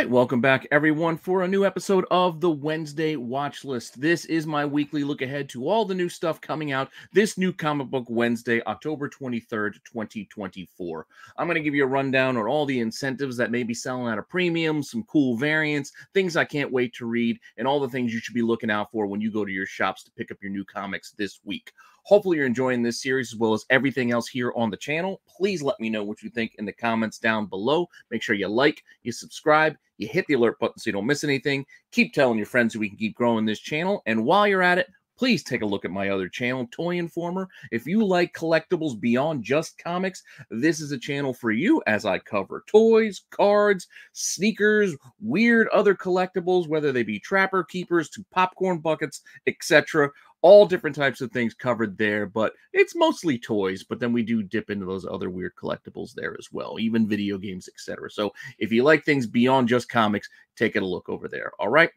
right, welcome back, everyone, for a new episode of the Wednesday Watch List. This is my weekly look ahead to all the new stuff coming out this new comic book Wednesday, October 23rd, 2024. I'm going to give you a rundown on all the incentives that may be selling at a premium, some cool variants, things I can't wait to read, and all the things you should be looking out for when you go to your shops to pick up your new comics this week. Hopefully you're enjoying this series as well as everything else here on the channel. Please let me know what you think in the comments down below. Make sure you like, you subscribe, you hit the alert button so you don't miss anything. Keep telling your friends so we can keep growing this channel. And while you're at it, please take a look at my other channel, Toy Informer. If you like collectibles beyond just comics, this is a channel for you as I cover toys, cards, sneakers, weird other collectibles, whether they be trapper keepers to popcorn buckets, etc. All different types of things covered there, but it's mostly toys, but then we do dip into those other weird collectibles there as well, even video games, etc. So if you like things beyond just comics, take a look over there, all right?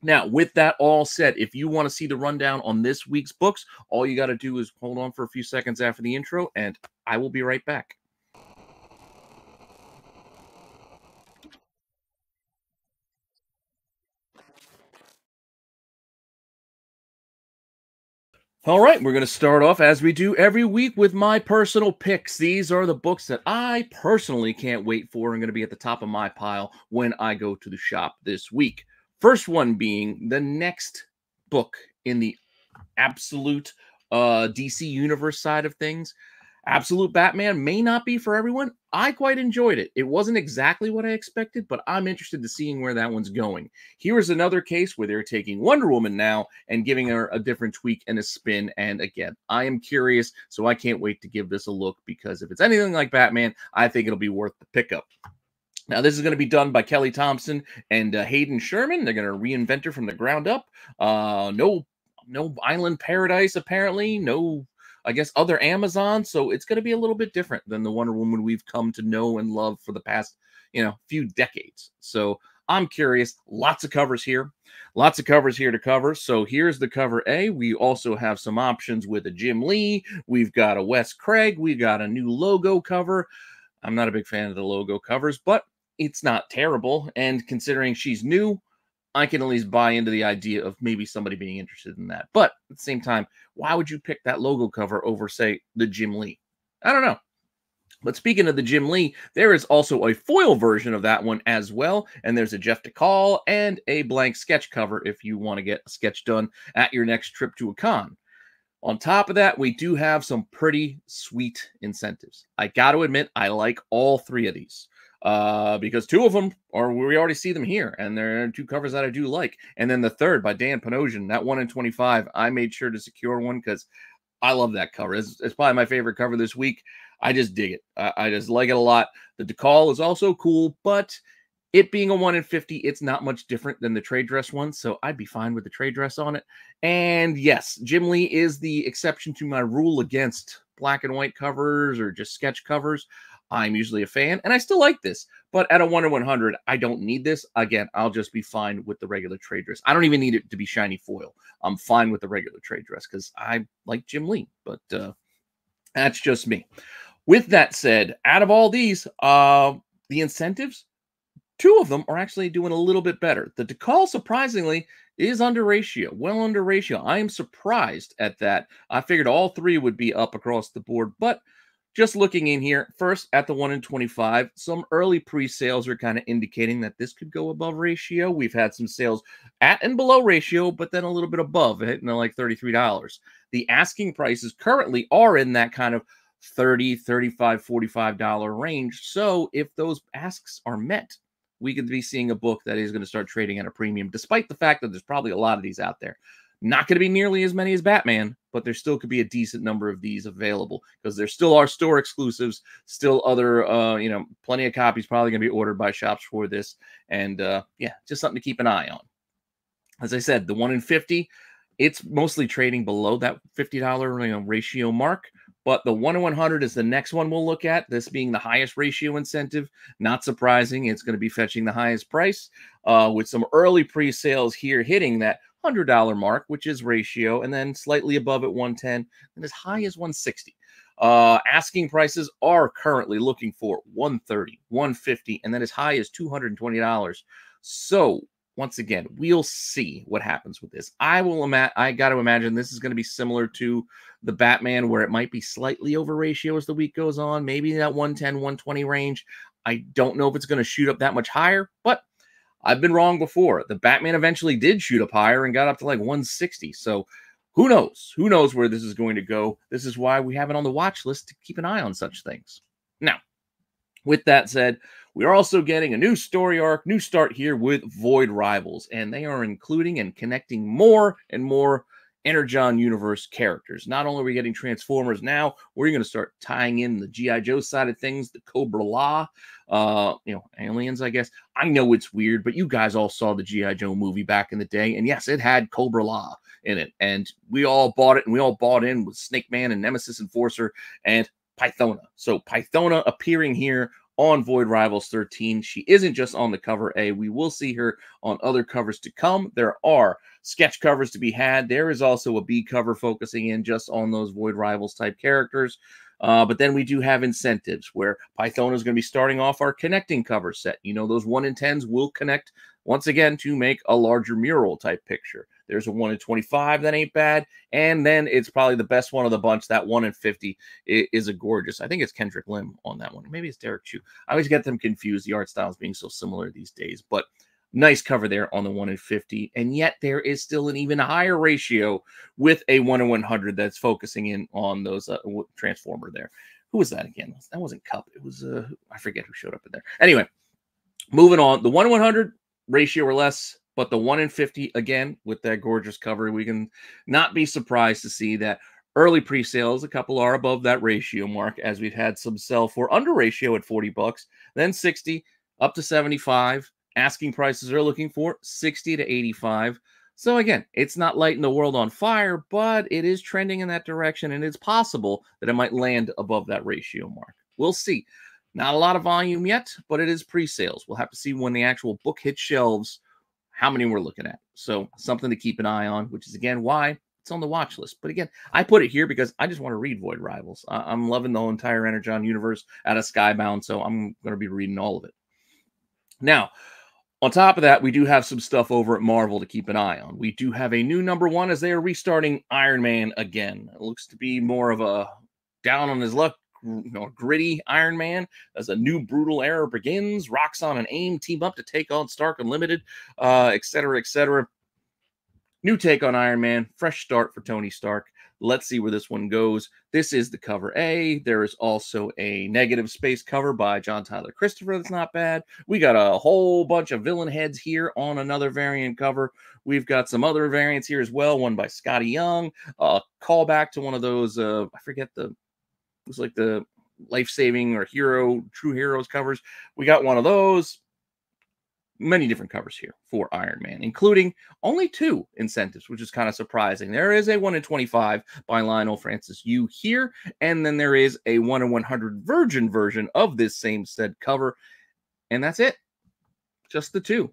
Now, with that all said, if you want to see the rundown on this week's books, all you got to do is hold on for a few seconds after the intro, and I will be right back. All right, we're going to start off as we do every week with my personal picks. These are the books that I personally can't wait for and going to be at the top of my pile when I go to the shop this week. First one being the next book in the absolute DC Universe side of things. Absolute Batman may not be for everyone. I quite enjoyed it. It wasn't exactly what I expected, but I'm interested to seeing where that one's going. Here's another case where they're taking Wonder Woman now and giving her a different tweak and a spin. And again, I am curious, so I can't wait to give this a look because if it's anything like Batman, I think it'll be worth the pickup. Now, this is going to be done by Kelly Thompson and Hayden Sherman. They're going to reinvent her from the ground up. No Island Paradise, apparently. No, I guess, other Amazon. So it's going to be a little bit different than the Wonder Woman we've come to know and love for the past, few decades. So I'm curious. Lots of covers here. Lots of covers here to cover. So here's the cover A. We also have some options with a Jim Lee. We've got a Wes Craig. We got a new logo cover. I'm not a big fan of the logo covers, but it's not terrible. And considering she's new, I can at least buy into the idea of maybe somebody being interested in that. But at the same time, why would you pick that logo cover over, say, the Jim Lee? I don't know. But speaking of the Jim Lee, there is also a foil version of that one as well. And there's a Jeff DeCall and a blank sketch cover if you want to get a sketch done at your next trip to a con. On top of that, we do have some pretty sweet incentives. I got to admit, I like all three of these. Because two of them we already see them here, and there are two covers that I do like. And then the third by Dan Panosian, that 1 in 25, I made sure to secure one because I love that cover. It's probably my favorite cover this week. I just dig it. I just like it a lot. The DeCall is also cool, but it being a 1 in 50, it's not much different than the trade dress one, so I'd be fine with the trade dress on it. And yes, Jim Lee is the exception to my rule against black and white covers or just sketch covers. I'm usually a fan, and I still like this. But at a 1 in 100, I don't need this. Again, I'll just be fine with the regular trade dress. I don't even need it to be shiny foil. I'm fine with the regular trade dress because I like Jim Lee. But that's just me. With that said, out of all these, the incentives, two of them are actually doing a little bit better. The DeCall, surprisingly, is under ratio, well under ratio. I am surprised at that. I figured all three would be up across the board, but just looking in here, first at the 1 in 25, some early pre-sales are kind of indicating that this could go above ratio. We've had some sales at and below ratio, but then a little bit above, hitting like $33. The asking prices currently are in that kind of $30, $35, $45 range. So if those asks are met, we could be seeing a book that is going to start trading at a premium, despite the fact that there's probably a lot of these out there. Not going to be nearly as many as Batman, but there still could be a decent number of these available because there still are store exclusives, still other, plenty of copies probably going to be ordered by shops for this. And yeah, just something to keep an eye on. As I said, the 1 in 50, it's mostly trading below that $50 ratio mark. But the 1 in 100 is the next one we'll look at, this being the highest ratio incentive. Not surprising, it's going to be fetching the highest price with some early pre-sales here hitting that $100 mark, which is ratio, and then slightly above at 110 and as high as 160. Asking prices are currently looking for $130, $150, and then as high as $220. So once again, we'll see what happens with this. I got to imagine this is going to be similar to the Batman, where it might be slightly over ratio as the week goes on, maybe that 110, 120 range. I don't know if it's going to shoot up that much higher, but I've been wrong before. The Batman eventually did shoot up higher and got up to like 160. So who knows? Who knows where this is going to go? This is why we have it on the watch list to keep an eye on such things. Now, with that said, we are also getting a new story arc, new start here with Void Rivals, and they are including and connecting more and more Energon universe characters. Not only are we getting Transformers now, we're going to start tying in the G.I. Joe side of things, the Cobra La, aliens, I guess. I know it's weird, but you guys all saw the G.I. Joe movie back in the day, and yes, it had Cobra La in it, and we all bought it, and we all bought in with Snake Man and Nemesis Enforcer and Pythona. So Pythona appearing here on Void Rivals 13. She isn't just on the cover A. We will see her on other covers to come. There are sketch covers to be had. There is also a B cover focusing in just on those Void Rivals type characters. But then we do have incentives where Pythona is going to be starting off our connecting cover set. You know, those 1 in 10s will connect once again to make a larger mural type picture. There's a 1 in 25 that ain't bad. And then it's probably the best one of the bunch. That 1 in 50 is a gorgeous. I think it's Kendrick Lim on that one. Maybe it's Derek Chu. I always get them confused, the art styles being so similar these days. But nice cover there on the 1 in 50. And yet there is still an even higher ratio with a 1 in 100 that's focusing in on those Transformer there. Who was that again? That wasn't Cup. It was, I forget who showed up in there. Anyway, moving on. The 1 in 100 ratio or less, but the 1 in 50, again, with that gorgeous cover, we can not be surprised to see that early pre-sales, a couple are above that ratio mark, as we've had some sell for under ratio at $40, then 60, up to 75. Asking prices are looking for 60 to 85. So again, it's not lighting the world on fire, but it is trending in that direction, and it's possible that it might land above that ratio mark. We'll see. Not a lot of volume yet, but it is pre-sales. We'll have to see when the actual book hits shelves how many we're looking at. So something to keep an eye on, which is, again, why it's on the watch list. But again, I put it here because I just want to read Void Rivals. I'm loving the whole entire Energon universe out of Skybound, so I'm going to be reading all of it. Now, on top of that, we do have some stuff over at Marvel to keep an eye on. We do have a new #1 as they are restarting Iron Man again. It looks to be more of a down on his luck, gritty Iron Man as a new brutal era begins. Roxxon and AIM team up to take on Stark Unlimited, etc., etc. New take on Iron Man. Fresh start for Tony Stark. Let's see where this one goes. This is the cover A. There is also a negative space cover by John Tyler Christopher. That's not bad. We got a whole bunch of villain heads here on another variant cover. We've got some other variants here as well. One by Scotty Young. Callback to one of those, I forget it was like the life-saving or True Heroes covers. We got one of those. Many different covers here for Iron Man, including only 2 incentives, which is kind of surprising. There is a 1 in 25 by Lionel Francis Yu here, and then there is a 1 in 100 virgin version of this same said cover, and that's it. Just the 2.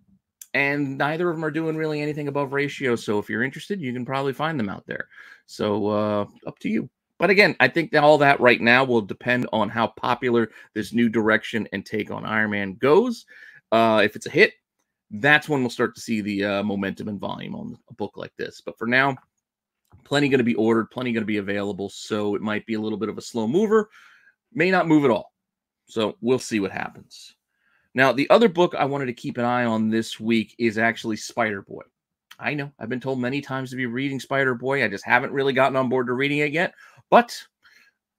And neither of them are doing really anything above ratio, so if you're interested, you can probably find them out there. So, up to you. But again, I think that all that right now will depend on how popular this new direction and take on Iron Man goes. If it's a hit, that's when we'll start to see the momentum and volume on a book like this. But for now, plenty going to be ordered, plenty going to be available. So it might be a little bit of a slow mover, may not move at all. So we'll see what happens. Now, the other book I wanted to keep an eye on this week is actually Spider-Boy. I know I've been told many times to be reading Spider-Boy. I just haven't really gotten on board to reading it yet. But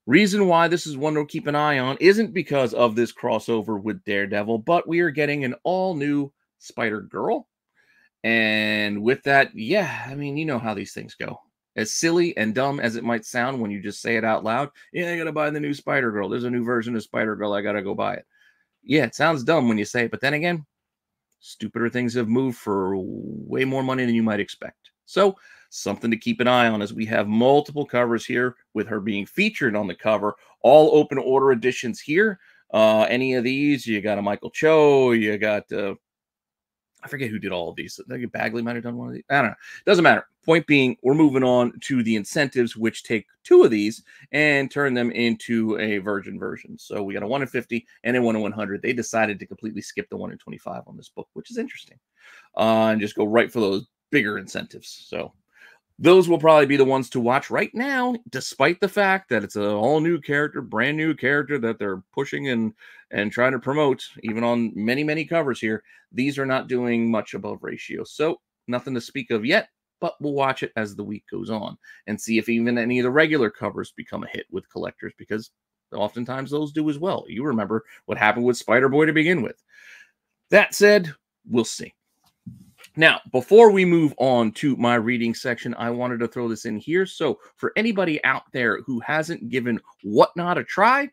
reason why this is one to keep an eye on isn't because of this crossover with Daredevil, but we are getting an all-new Spider-Girl. And with that, yeah, I mean, you know how these things go. As silly and dumb as it might sound when you just say it out loud, yeah, I got to buy the new Spider-Girl. There's a new version of Spider-Girl. I got to go buy it. Yeah, it sounds dumb when you say it, but then again, stupider things have moved for way more money than you might expect. So, something to keep an eye on as we have multiple covers here with her being featured on the cover. All open order editions here. Any of these, you got a Michael Cho, you got, I forget who did all of these. I think Bagley might have done one of these. I don't know. Doesn't matter. Point being, we're moving on to the incentives, which take 2 of these and turn them into a virgin version. So we got a 1 in 50 and a 1 in 100. They decided to completely skip the 1 in 25 on this book, which is interesting, and just go right for those bigger incentives. So those will probably be the ones to watch right now, despite the fact that it's a all new character, brand new character that they're pushing and trying to promote, even on many covers here. These are not doing much above ratio, so nothing to speak of yet. But we'll watch it as the week goes on and see if even any of the regular covers become a hit with collectors, because oftentimes those do as well. You remember what happened with Spider-Boy to begin with. That said, we'll see. Now, before we move on to my reading section, I wanted to throw this in here. So for anybody out there who hasn't given Whatnot a try,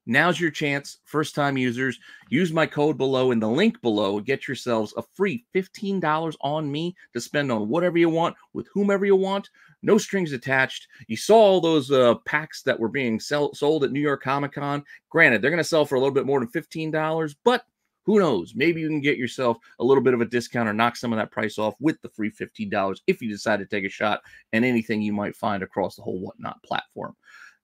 now's your chance. First-time users, use my code below in the link below. Get yourselves a free $15 on me to spend on whatever you want with whomever you want. No strings attached. You saw all those packs that were being sold at New York Comic Con. Granted, they're going to sell for a little bit more than $15, but who knows? Maybe you can get yourself a little bit of a discount or knock some of that price off with the free $15 if you decide to take a shot at anything you might find across the whole Whatnot platform.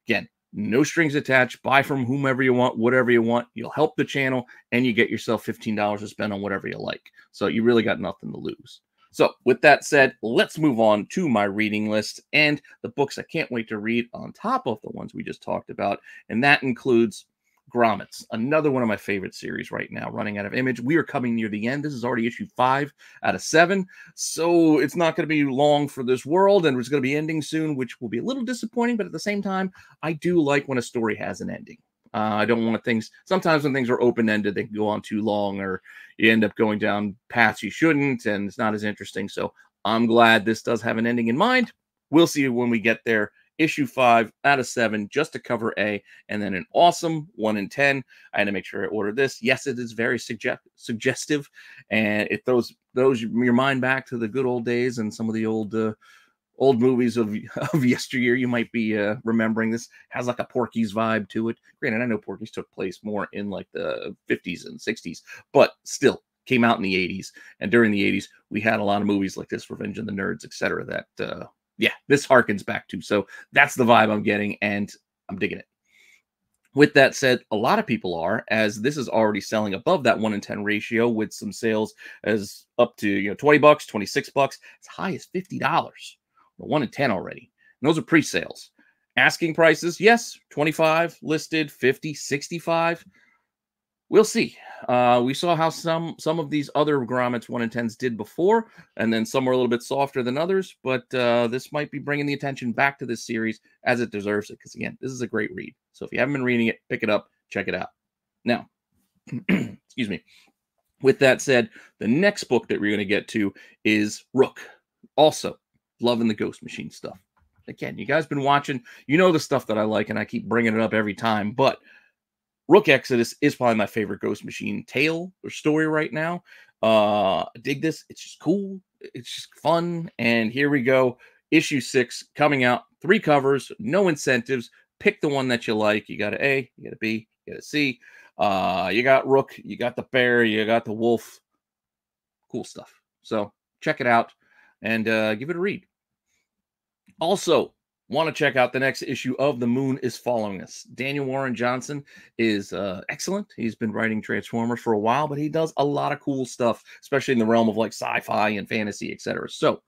Again, no strings attached. Buy from whomever you want, whatever you want. You'll help the channel, and you get yourself $15 to spend on whatever you like. So you really got nothing to lose. So with that said, let's move on to my reading list and the books I can't wait to read on top of the ones we just talked about. And that includes Grommets, another one of my favorite series right now, running out of Image. We are coming near the end. This is already issue 5 out of 7, so it's not going to be long for this world, and it's going to be ending soon, which will be a little disappointing, but at the same time, I do like when a story has an ending. I don't want things, sometimes when things are open-ended, they can go on too long, or you end up going down paths you shouldn't, and it's not as interesting, so I'm glad this does have an ending in mind. We'll see when we get there. Issue 5 out of 7, just to cover A, and then an awesome 1 in 10. I had to make sure I ordered this. Yes, it is very suggestive, and it throws your mind back to the good old days and some of the old movies of yesteryear. You might be remembering this. Has like a Porky's vibe to it. Granted, I know Porky's took place more in like the 50s and 60s, but still came out in the 80s. And during the 80s, we had a lot of movies like this, Revenge of the Nerds, etc. that yeah, this harkens back to. So that's the vibe I'm getting, and I'm digging it. With that said, a lot of people are, as this is already selling above that 1 in 10 ratio, with some sales as up to $20, $26, as high as $50. We're 1 in 10 already. And those are pre-sales. Asking prices, yes, 25, listed 50, 65. We'll see. We saw how some of these other Grommets 1 in 10s did before, and then some were a little bit softer than others, but this might be bringing the attention back to this series as it deserves it, because, again, this is a great read. So if you haven't been reading it, pick it up, check it out. Now, excuse me. With that said, the next book that we're going to get to is Rook. Also, loving the Ghost Machine stuff. Again, you guys been watching, you know the stuff that I like, and I keep bringing it up every time, but Rook Exodus is probably my favorite Ghost Machine tale or story right now. I dig this. It's just cool. It's just fun. And here we go. Issue 6 coming out. 3 covers, no incentives. Pick the one that you like. You got an A, you got a B, you got a C. You got Rook, you got the bear, you got the wolf. Cool stuff. So check it out and give it a read. Also, want to check out the next issue of The Moon is Following Us. Daniel Warren Johnson is excellent. He's been writing Transformers for a while, but he does a lot of cool stuff, especially in the realm of like sci-fi and fantasy, etc. So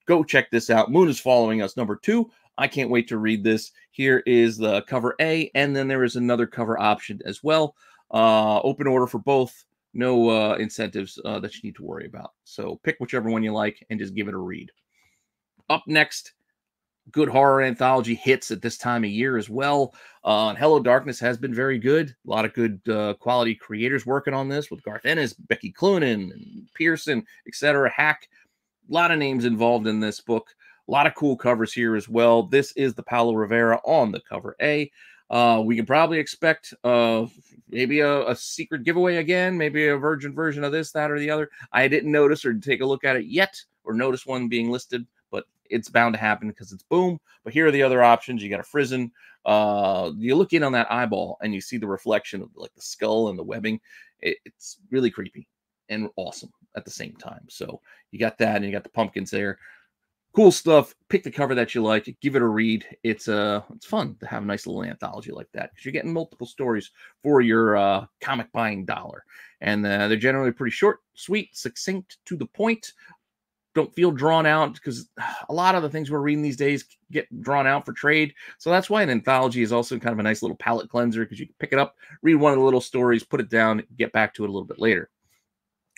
go check this out. Moon is Following Us, number 2. I can't wait to read this. Here is the cover A, and then there is another cover option as well. Open order for both. No incentives that you need to worry about. So pick whichever one you like and just give it a read. Up next, good horror anthology hits at this time of year as well. Hello Darkness has been very good. A lot of good quality creators working on this, with Garth Ennis, Becky Cloonan, and Pearson, etc. Hack. A lot of names involved in this book. A lot of cool covers here as well. This is the Paulo Rivera on the cover A. We can probably expect maybe a secret giveaway again, maybe a virgin version of this, that, or the other. I didn't notice or take a look at it yet, or notice one being listed, but it's bound to happen because it's Boom. But here are the other options. You got a Frizzen. You look in on that eyeball and you see the reflection of like the skull and the webbing. It's really creepy and awesome at the same time. So you got that, and you got the pumpkins there. Cool stuff. Pick the cover that you like. Give it a read. It's fun to have a nice little anthology like that because you're getting multiple stories for your comic buying dollar. And they're generally pretty short, sweet, succinct, to the point. Don't feel drawn out because a lot of the things we're reading these days get drawn out for trade. So that's why an anthology is also kind of a nice little palate cleanser because you can pick it up, read one of the little stories, put it down, get back to it a little bit later.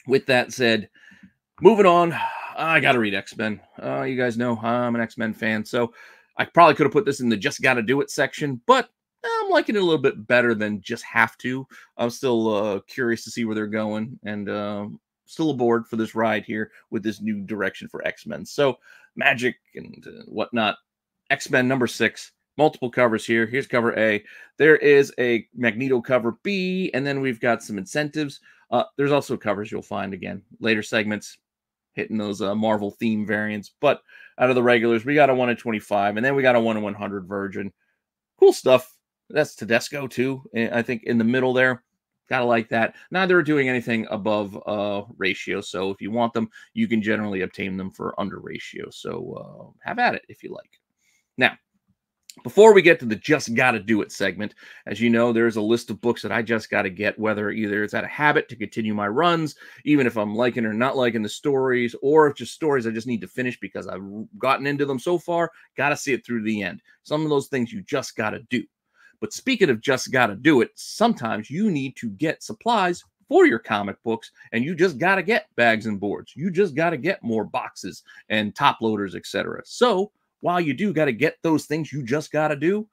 With that said, moving on, I got to read X-Men. You guys know I'm an X-Men fan, so I probably could have put this in the just got to do it section, but I'm liking it a little bit better than just have to. I'm still curious to see where they're going and still aboard for this ride here with this new direction for X-Men. So magic and whatnot. X-Men number 6. Multiple covers here. Here's cover A. There is a Magneto cover B, and then we've got some incentives. There's also covers you'll find again later segments hitting those Marvel theme variants. But out of the regulars, we got a 1 in 25, and then we got a 1 in 100 Virgin. Cool stuff. That's Tedesco too. I think in the middle there. Gotta like that. Neither are doing anything above ratio. So if you want them, you can generally obtain them for under ratio. So have at it if you like. Now, before we get to the just gotta do it segment, as you know, there's a list of books that I just gotta get, whether either it's out of habit to continue my runs, even if I'm liking or not liking the stories, or if just stories I just need to finish because I've gotten into them so far, gotta see it through to the end. Some of those things you just gotta do. But speaking of just gotta do it, sometimes you need to get supplies for your comic books, and you just gotta get bags and boards. You just gotta get more boxes and top loaders, etc. So while you do gotta get those things you just gotta do,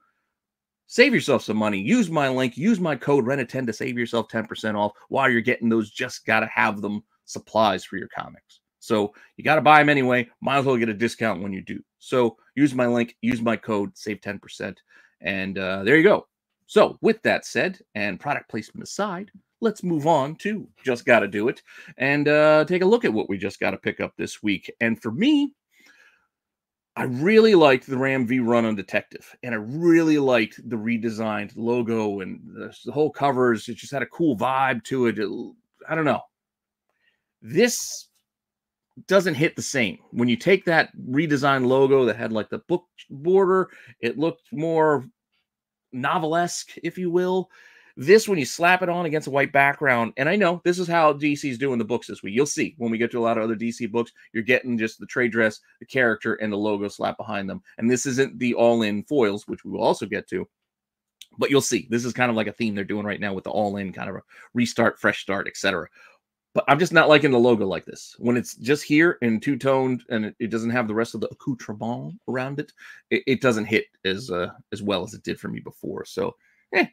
save yourself some money. Use my link, use my code RENA10 to save yourself 10% off while you're getting those just gotta have them supplies for your comics. So you gotta buy them anyway. Might as well get a discount when you do. So use my link, use my code, save 10%. And there you go. So with that said, and product placement aside, let's move on to Just Gotta Do It and take a look at what we just got to pick up this week. And for me, I really liked the Ram V run on Detective, and I really liked the redesigned logo and the whole covers. It just had a cool vibe to it. I don't know. This doesn't hit the same. When you take that redesigned logo that had like the book border, it looked more novelesque, if you will. This, when you slap it on against a white background, and I know this is how DC's doing the books this week. You'll see when we get to a lot of other DC books, you're getting just the trade dress, the character, and the logo slapped behind them. And this isn't the all-in foils, which we will also get to. But you'll see, this is kind of like a theme they're doing right now with the all-in kind of a restart, fresh start, etc. But I'm just not liking the logo like this. When it's just here in two-toned and it doesn't have the rest of the accoutrement around it, it doesn't hit as well as it did for me before. So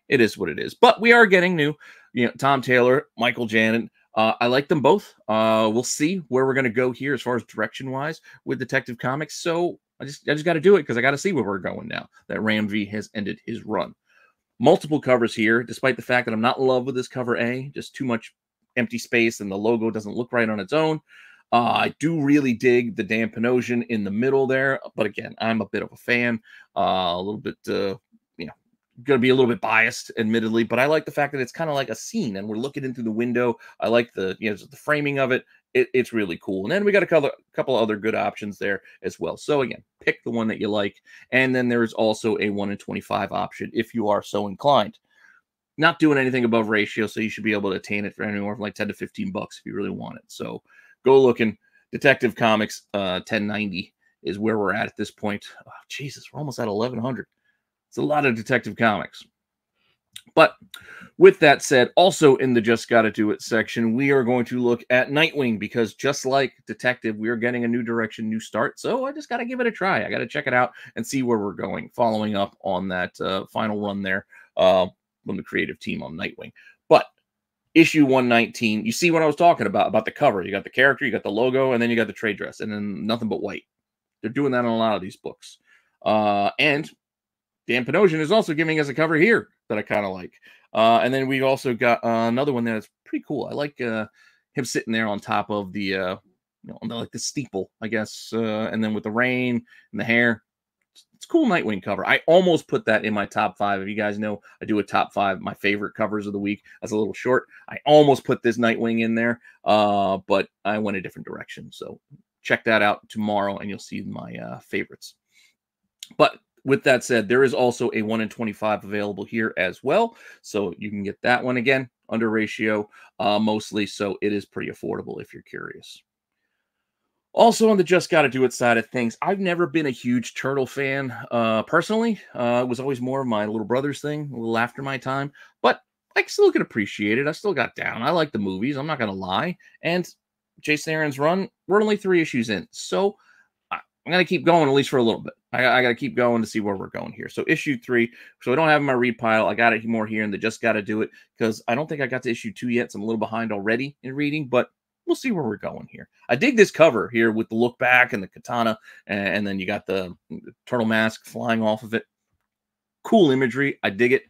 it is what it is. But we are getting new. You know, Tom Taylor, Michael Janet. I like them both. We'll see where we're going to go here as far as direction-wise with Detective Comics. So I just got to do it because I got to see where we're going now that Ram V has ended his run. Multiple covers here, despite the fact that I'm not in love with this cover A. Just too much empty space and the logo doesn't look right on its own. I do really dig the Dan Panosian in the middle there, but again, I'm a bit of a fan, a little bit, going to be a little bit biased, admittedly, but I like the fact that it's kind of like a scene and we're looking in through the window. I like the framing of it. It's really cool. And then we got a couple other good options there as well. So again, pick the one that you like. And then there's also a 1 in 25 option if you are so inclined. Not doing anything above ratio, so you should be able to attain it for anywhere from like 10 to 15 bucks if you really want it. So go looking. Detective Comics 1090 is where we're at this point. Oh, Jesus, we're almost at 1100. It's a lot of Detective Comics. But with that said, also in the Just Gotta Do It section, we are going to look at Nightwing because just like Detective, we are getting a new direction, new start. So I just got to give it a try. I got to check it out and see where we're going, following up on that final run there from the creative team on Nightwing. But issue 119, you see what I was talking about the cover. You got the character, you got the logo, and then you got the trade dress, and then nothing but white. They're doing that on a lot of these books. And Dan Panosian is also giving us a cover here that I kind of like. And then we also got another one that's pretty cool. I like him sitting there on top of the, like the steeple, I guess. And then with the rain and the hair. It's a cool Nightwing cover. I almost put that in my top 5. If you guys know, I do a top 5, my favorite covers of the week. That's a little short. I almost put this Nightwing in there, but I went a different direction. So check that out tomorrow, and you'll see my favorites. But with that said, there is also a 1 in 25 available here as well. So you can get that one again under ratio mostly. So it is pretty affordable if you're curious. Also on the Just Gotta Do It side of things, I've never been a huge Turtle fan personally. It was always more of my little brother's thing, a little after my time. But I still can appreciate it. I still got down. I like the movies. I'm not going to lie. And Jason Aaron's run, we're only 3 issues in. So I'm going to keep going at least for a little bit. I got to keep going to see where we're going here. So issue 3. So I don't have my read pile. I got it more here and the Just Got to Do It because I don't think I got to issue 2 yet. So I'm a little behind already in reading, but we'll see where we're going here. I dig this cover here with the look back and the katana. And then you got the turtle mask flying off of it. Cool imagery. I dig it.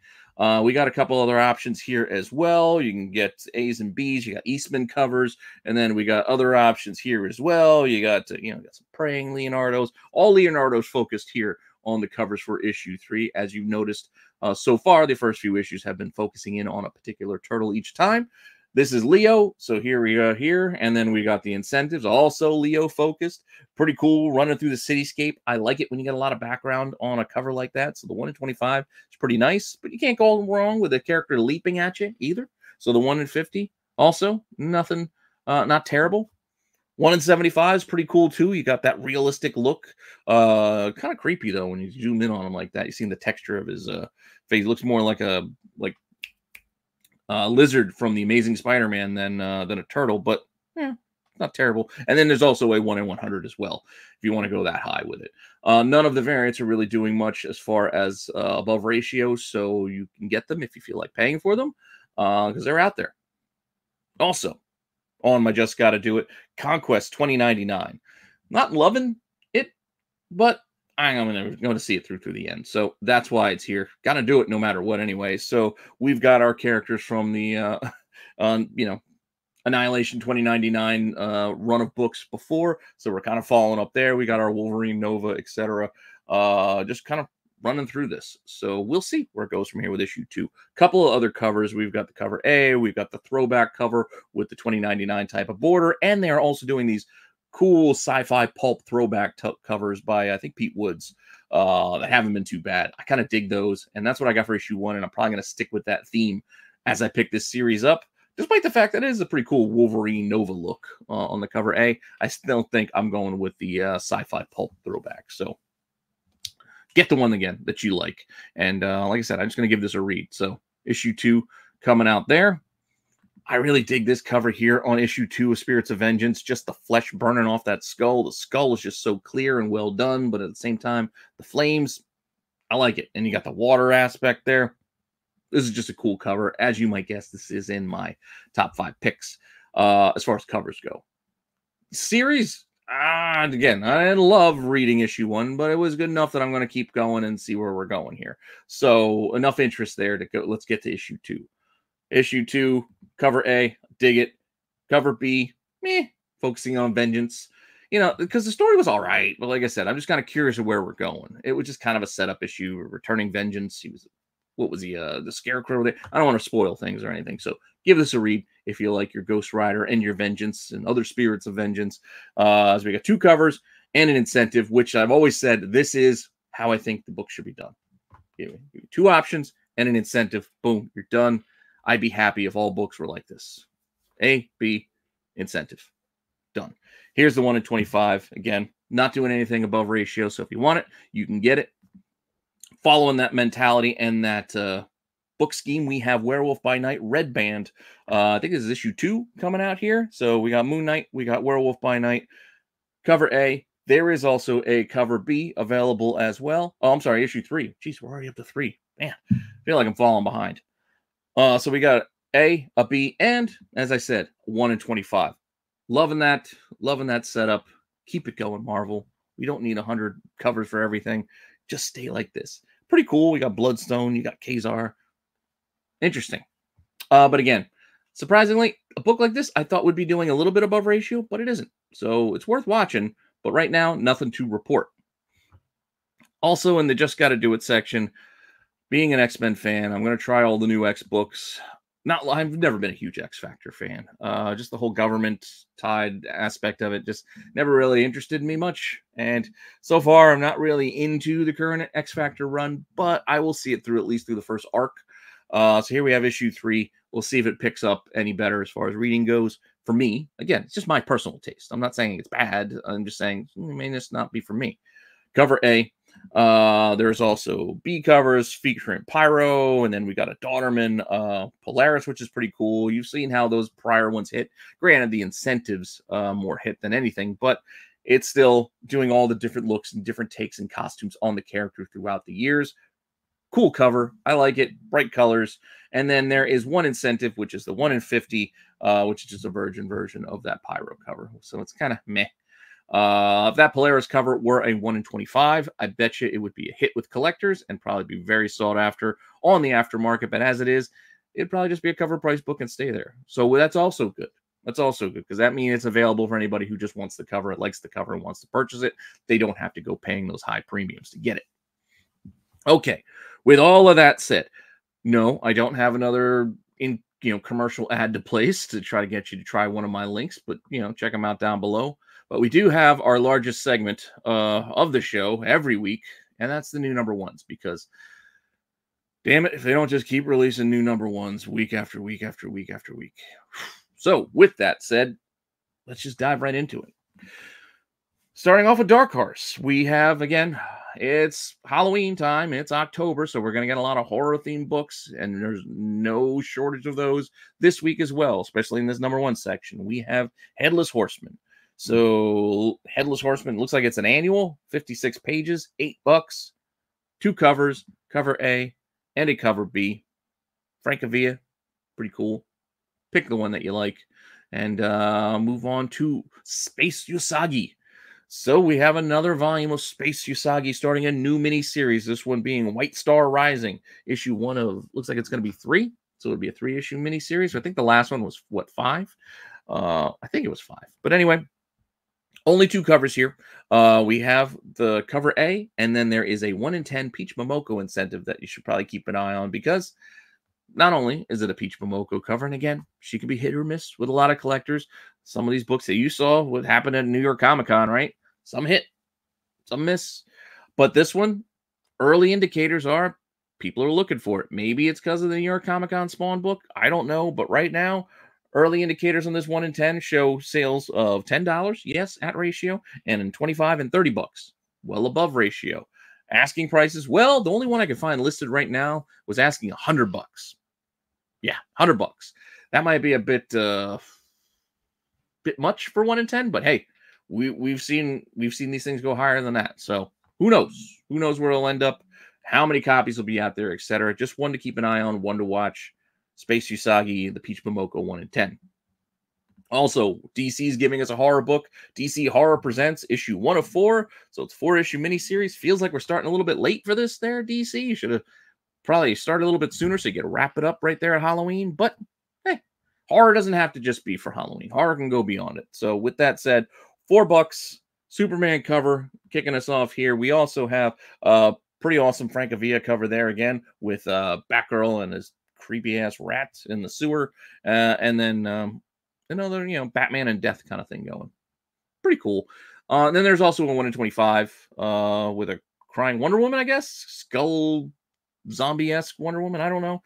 We got a couple other options here as well. You can get A's and B's. You got Eastman covers, and then we got other options here as well. You got got some praying Leonardos. All Leonardos focused here on the covers for issue 3. As you've noticed so far, the first few issues have been focusing in on a particular turtle each time. This is Leo, so here we are here, and then we got the incentives, also Leo focused. Pretty cool, running through the cityscape. I like it when you get a lot of background on a cover like that. So the 1 in 25 is pretty nice, but you can't go wrong with a character leaping at you either. So the 1 in 50, also nothing, not terrible. 1 in 75 is pretty cool too. You got that realistic look. Kind of creepy though when you zoom in on him like that. You see the texture of his face. Looks more like a lizard from the Amazing Spider-Man than a turtle, but not terrible. And then there's also a 1 in 100 as well, if you want to go that high with it. None of the variants are really doing much as far as above ratio, so you can get them if you feel like paying for them, because they're out there. Also, on my Just Gotta Do It, Conquest 2099. Not loving it, but I'm going to see it through the end. So that's why it's here. Got to do it no matter what anyway. So we've got our characters from the, Annihilation 2099 run of books before. So we're kind of following up there. We got our Wolverine, Nova, etc. Just kind of running through this. So we'll see where it goes from here with issue 2. Couple of other covers. We've got the cover A. We've got the throwback cover with the 2099 type of border. And they are also doing these cool sci-fi pulp throwback covers by, I think, Pete Woods that haven't been too bad. I kind of dig those, and that's what I got for issue 1, and I'm probably going to stick with that theme as I pick this series up, despite the fact that it is a pretty cool Wolverine Nova look on the cover A. I still think I'm going with the sci-fi pulp throwback, so get the one again that you like. And like I said, I'm just going to give this a read. So issue 2 coming out there. I really dig this cover here on issue 2 of Spirits of Vengeance. Just the flesh burning off that skull. The skull is just so clear and well done, but at the same time, the flames, I like it. And you got the water aspect there. This is just a cool cover. As you might guess, this is in my top 5 picks as far as covers go. Series, again, I didn't love reading issue 1, but it was good enough that I'm going to keep going and see where we're going here. So enough interest there to go. Let's get to issue 2. Issue 2, cover A, dig it. Cover B, meh, focusing on vengeance. Because the story was all right. But like I said, I'm just kind of curious of where we're going. It was just kind of a setup issue, returning vengeance. What was he, the Scarecrow there? I don't want to spoil things or anything. So give this a read if you like your Ghost Rider and your Vengeance and other Spirits of Vengeance. As we got 2 covers and an incentive, which I've always said, this is how I think the book should be done. Give you 2 options and an incentive. Boom, you're done. I'd be happy if all books were like this. A, B, incentive. Done. Here's the 1 in 25. Again, not doing anything above ratio. So if you want it, you can get it. Following that mentality and that book scheme, we have Werewolf by Night Red Band. I think this is issue 2 coming out here. So we got Moon Knight. We got Werewolf by Night. Cover A. There is also a cover B available as well. Oh, I'm sorry, issue 3. Jeez, we're already up to 3. Man, I feel like I'm falling behind. So we got a B, and as I said, 1 in 25. Loving that setup. Keep it going, Marvel. We don't need 100 covers for everything. Just stay like this. Pretty cool. We got Bloodstone. You got Kazar. Interesting. But again, surprisingly, a book like this I thought would be doing a little bit above ratio, but it isn't. So it's worth watching. But right now, nothing to report. Also, in the Just Gotta Do It section, being an X-Men fan, I'm going to try all the new X books. I've never been a huge X Factor fan. Just the whole government tied aspect of it just never really interested me much. And so far, I'm not really into the current X Factor run, but I will see it through at least through the first arc. So here we have issue 3. We'll see if it picks up any better as far as reading goes. For me, again, it's just my personal taste. I'm not saying it's bad. I'm just saying it may just not be for me. Cover A. There's also B covers featuring Pyro, and then we got a Daughterman Polaris, which is pretty cool. You've seen how those prior ones hit. Granted, the incentives more hit than anything, but it's still doing all the different looks and different takes and costumes on the character throughout the years. Cool cover. I like it. Bright colors. And then there is one incentive, which is the 1 in 50, which is just a virgin version of that Pyro cover. So it's kind of meh. If that Polaris cover were a 1 in 25, I bet you it would be a hit with collectors and probably be very sought after on the aftermarket. But as it is, it'd probably just be a cover price book and stay there. So that's also good. That's also good because that means it's available for anybody who just wants the cover, likes the cover, and wants to purchase it. They don't have to go paying those high premiums to get it. Okay, with all of that said, no, I don't have another commercial ad to place to try to get you to try one of my links, but check them out down below. But we do have our largest segment of the show every week, and that's the new number ones, because damn it, if they don't just keep releasing new number ones week after week after week after week. So with that said, let's just dive right into it. Starting off with Dark Horse, we have, again, it's Halloween time. It's October, so we're going to get a lot of horror-themed books, and there's no shortage of those this week as well, especially in this number one section. We have Headless Horseman. So Headless Horseman looks like it's an annual, 56 pages, $8, 2 covers, cover A and a cover B. Francavilla, pretty cool. Pick the one that you like, and move on to Space Usagi. So we have another volume of Space Usagi starting a new mini-series, this one being White Star Rising, issue 1 of, looks like it's going to be 3, so it'll be a 3-issue mini-series. I think the last one was, what, 5? I think it was 5. But anyway, only 2 covers here. We have the cover A, and then there is a 1 in 10 Peach Momoko incentive that you should probably keep an eye on, because not only is it a Peach Momoko cover, and again, she can be hit or miss with a lot of collectors. Some of these books that you saw what happened at New York Comic Con, right? Some hit, some miss. But this one, early indicators are people are looking for it. Maybe it's because of the New York Comic Con Spawn book. I don't know. But right now, early indicators on this 1 in 10 show sales of $10, yes, at ratio, and in $25 and $30, well above ratio. Asking prices, well, the only one I could find listed right now was asking $100. Yeah, $100. That might be a bit much for 1 in 10, but hey, we've seen these things go higher than that. So who knows? Who knows where it'll end up? How many copies will be out there, etc. Just one to keep an eye on, one to watch. Space Usagi, the Peach Momoko 1 in 10. Also, DC's giving us a horror book. DC Horror Presents issue 1 of 4. So it's 4-issue miniseries. Feels like we're starting a little bit late for this there, DC. You should have probably started a little bit sooner so you could wrap it up right there at Halloween. But hey, horror doesn't have to just be for Halloween. Horror can go beyond it. So with that said, $4, Superman cover kicking us off here. We also have a pretty awesome Francavilla cover there again with Batgirl and his creepy ass rat in the sewer, and then another Batman and Death kind of thing going. Pretty cool. And then there's also a 1 in 25 with a crying Wonder Woman, I guess, skull zombie-esque Wonder Woman. I don't know,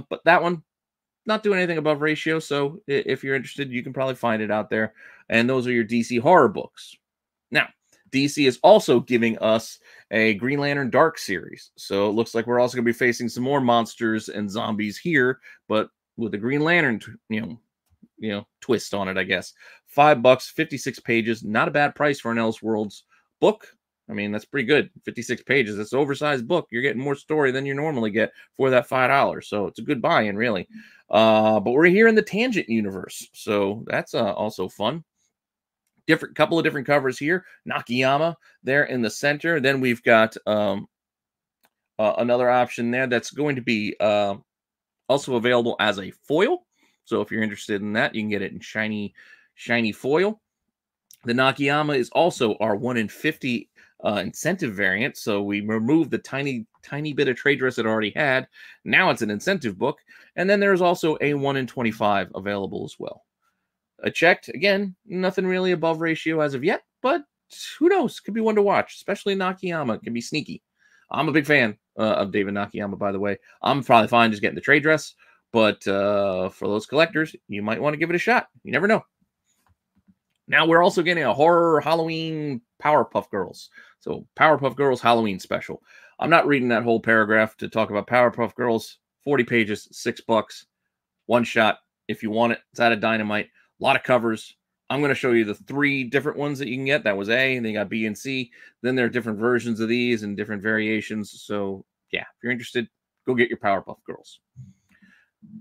but that one not doing anything above ratio, so if you're interested, you can probably find it out there. And those are your DC horror books. Now, DC is also giving us a Green Lantern Dark series, so it looks like we're also going to be facing some more monsters and zombies here, but with the Green Lantern, twist on it, I guess. $5, 56 pages, not a bad price for an Elseworlds book. I mean, that's pretty good. 56 pages. It's an oversized book. You're getting more story than you normally get for that $5. So it's a good buy-in, really. But we're here in the Tangent universe, so that's also fun. Couple of different covers here. Nakayama there in the center. Then we've got another option there that's going to be also available as a foil. So if you're interested in that, you can get it in shiny foil. The Nakayama is also our 1 in 50 incentive variant. So we removed the tiny bit of trade dress it already had. Now it's an incentive book. And then there's also a 1 in 25 available as well. I checked, again, nothing really above ratio as of yet, but who knows? Could be one to watch, especially Nakayama. Can be sneaky. I'm a big fan of David Nakayama, by the way. I'm probably fine just getting the trade dress, but for those collectors, you might want to give it a shot. You never know. Now we're also getting a horror Halloween Powerpuff Girls. So Powerpuff Girls Halloween special. I'm not reading that whole paragraph to talk about Powerpuff Girls. 40 pages, $6. One shot. If you want it, it's out of Dynamite. A lot of covers. I'm going to show you the 3 different ones that you can get. That was A, and then you got B and C. Then there are different versions of these and different variations. So, yeah, if you're interested, go get your Powerpuff Girls.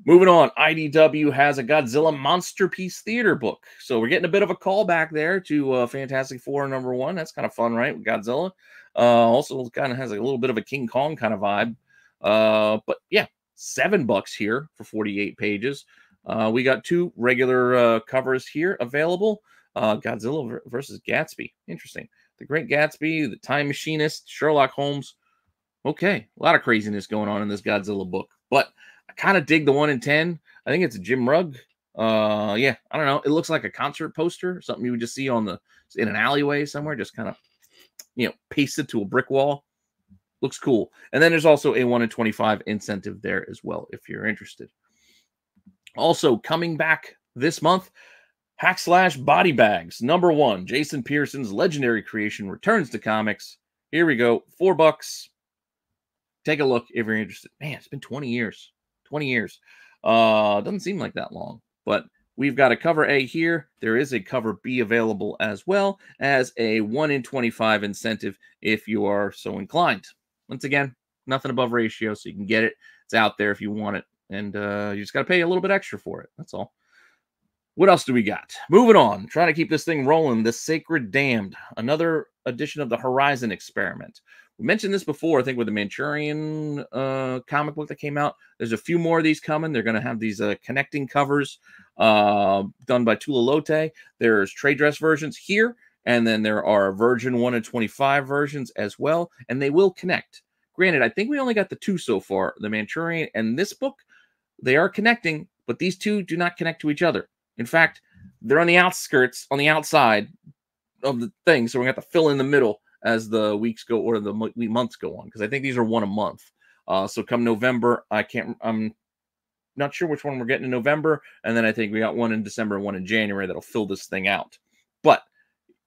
Moving on, IDW has a Godzilla Monster Piece Theater book. So we're getting a bit of a callback there to Fantastic Four #1. That's kind of fun, right? With Godzilla. Also kind of has a little bit of a King Kong kind of vibe. But yeah, $7 here for 48 pages. We got 2 regular covers here available. Godzilla versus Gatsby. Interesting. The Great Gatsby, the Time Machinist, Sherlock Holmes. Okay, a lot of craziness going on in this Godzilla book. But I kind of dig the 1 in 10. I think it's a Jim Rugg. Yeah, I don't know. It looks like a concert poster, something you would just see in an alleyway somewhere, just kind of, pasted to a brick wall. Looks cool. And then there's also a 1 in 25 incentive there as well, if you're interested. Also coming back this month, Hack Slash Body Bags #1. Jason Pearson's legendary creation returns to comics. Here we go, $4. Take a look if you're interested. Man, it's been 20 years. 20 years. Doesn't seem like that long, but we've got a cover A here. There is a cover B available as well as a 1 in 25 incentive if you are so inclined. Once again, nothing above ratio, so you can get it. It's out there if you want it, and you just got to pay a little bit extra for it. That's all. What else do we got? Moving on. Trying to keep this thing rolling. The Sacred Damned. Another edition of the Horizon Experiment. We mentioned this before, I think, with the Manchurian comic book that came out. There's a few more of these coming. They're going to have these connecting covers done by Tula Lote. There's trade dress versions here, and then there are Virgin 1 in 25 versions as well, and they will connect. Granted, I think we only got the 2 so far, the Manchurian and this book. They are connecting, but these 2 do not connect to each other. In fact, they're on the outskirts, on the outside of the thing, so we're going to have to fill in the middle as the weeks go or the months go on, because I think these are 1 a month. So come November, I'm not sure which one we're getting in November, and then I think we got 1 in December and 1 in January that'll fill this thing out. But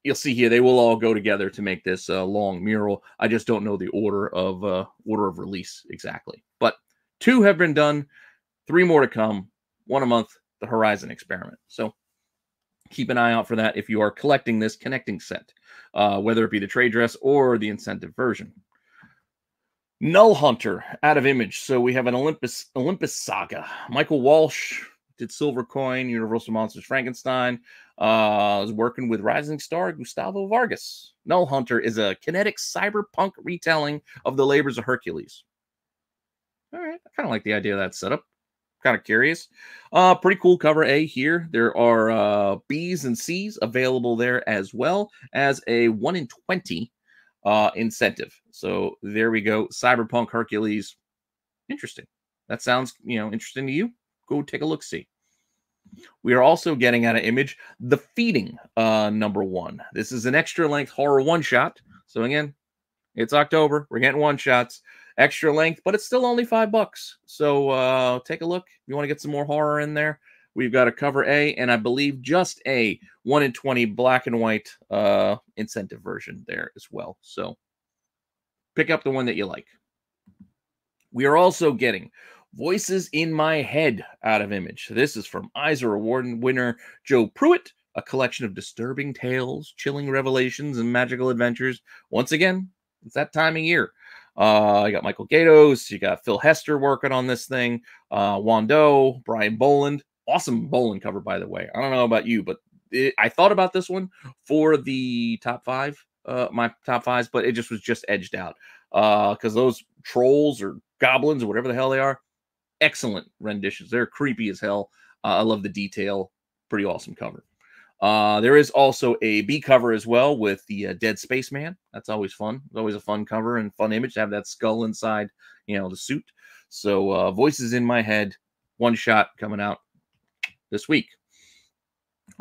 you'll see here, they will all go together to make this long mural. I just don't know the order of release exactly. But 2 have been done, 3 more to come, 1 a month, the Horizon Experiment. So keep an eye out for that if you are collecting this connecting set, whether it be the trade dress or the incentive version. Null Hunter out of Image. So we have an Olympus saga. Michael Walsh did Silver Coin, Universal Monsters Frankenstein. Is working with rising star Gustavo Vargas. Null Hunter is a kinetic cyberpunk retelling of the labors of Hercules. All right, I kind of like the idea of that setup. Kind of curious. Pretty cool cover A here. There are B's and C's available there as well as a 1 in 20 incentive. So there we go. Cyberpunk Hercules. Interesting. That sounds, interesting to you? Go take a look-see. We are also getting out of Image The Feeding #1. This is an extra length horror one-shot. So again, it's October. We're getting one-shots. Extra length, but it's still only $5. So take a look. If you want to get some more horror in there, we've got a cover A, and I believe just a 1 in 20 black and white incentive version there as well. So pick up the one that you like. We are also getting Voices in My Head out of Image. This is from Eisner Award winner Joe Pruitt, a collection of disturbing tales, chilling revelations, and magical adventures. Once again, it's that time of year. You got Michael Gaydos, you got Phil Hester working on this thing, Wando, Brian Boland. Awesome Boland cover, by the way. I don't know about you, but I thought about this one for the top 5, my top 5s, but it just was edged out. Because those trolls or goblins or whatever the hell they are, excellent renditions. They're creepy as hell. I love the detail. Pretty awesome cover. There is also a B cover as well with the Dead Spaceman. That's always fun. It's always a fun cover and fun image to have that skull inside, the suit. So Voices in My Head, one shot coming out this week.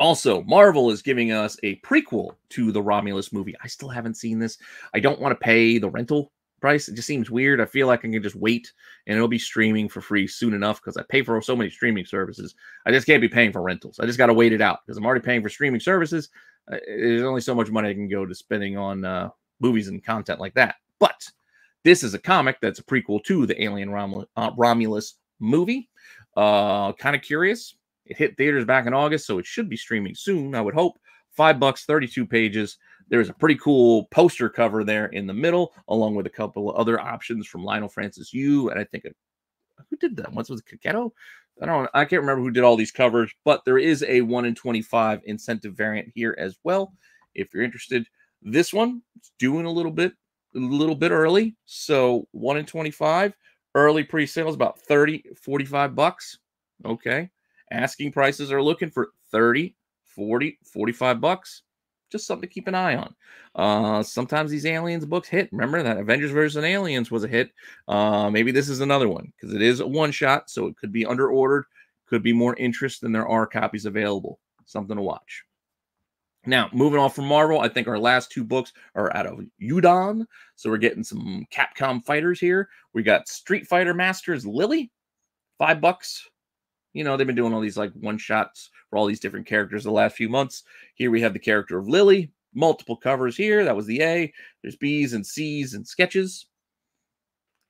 Also, Marvel is giving us a prequel to the Romulus movie. I still haven't seen this. I don't want to pay the rental price. It just seems weird. I feel like I can just wait and it'll be streaming for free soon enough because I pay for so many streaming services. I just can't be paying for rentals. I just got to wait it out because I'm already paying for streaming services. There's only so much money I can go to spending on movies and content like that. But this is a comic that's a prequel to the Alien Romulus movie. Kind of curious. It hit theaters back in August, so it should be streaming soon, I would hope. $5, 32 pages. There's a pretty cool poster cover there in the middle, along with a couple of other options from Lionel Francis Yu, and I think who did that? Once was it Kaketo? I can't remember who did all these covers, but there is a 1 in 25 incentive variant here as well. If you're interested, this one is doing a little bit early, so 1 in 25 early pre-sale is about 30, 45 bucks. Okay. Asking prices are looking for 30, 40, 45 bucks. Just something to keep an eye on. Sometimes these Aliens books hit. Remember that Avengers vs. Aliens was a hit. Maybe this is another one because it is a one-shot, so it could be under-ordered. Could be more interest than there are copies available. Something to watch. Now, moving on from Marvel, I think our last two books are out of Udon. So we're getting some Capcom fighters here. We got Street Fighter Masters Lily, $5. They've been doing all these like one shots for all these different characters the last few months. Here we have the character of Lily, multiple covers here. That was the A. There's B's and C's and sketches.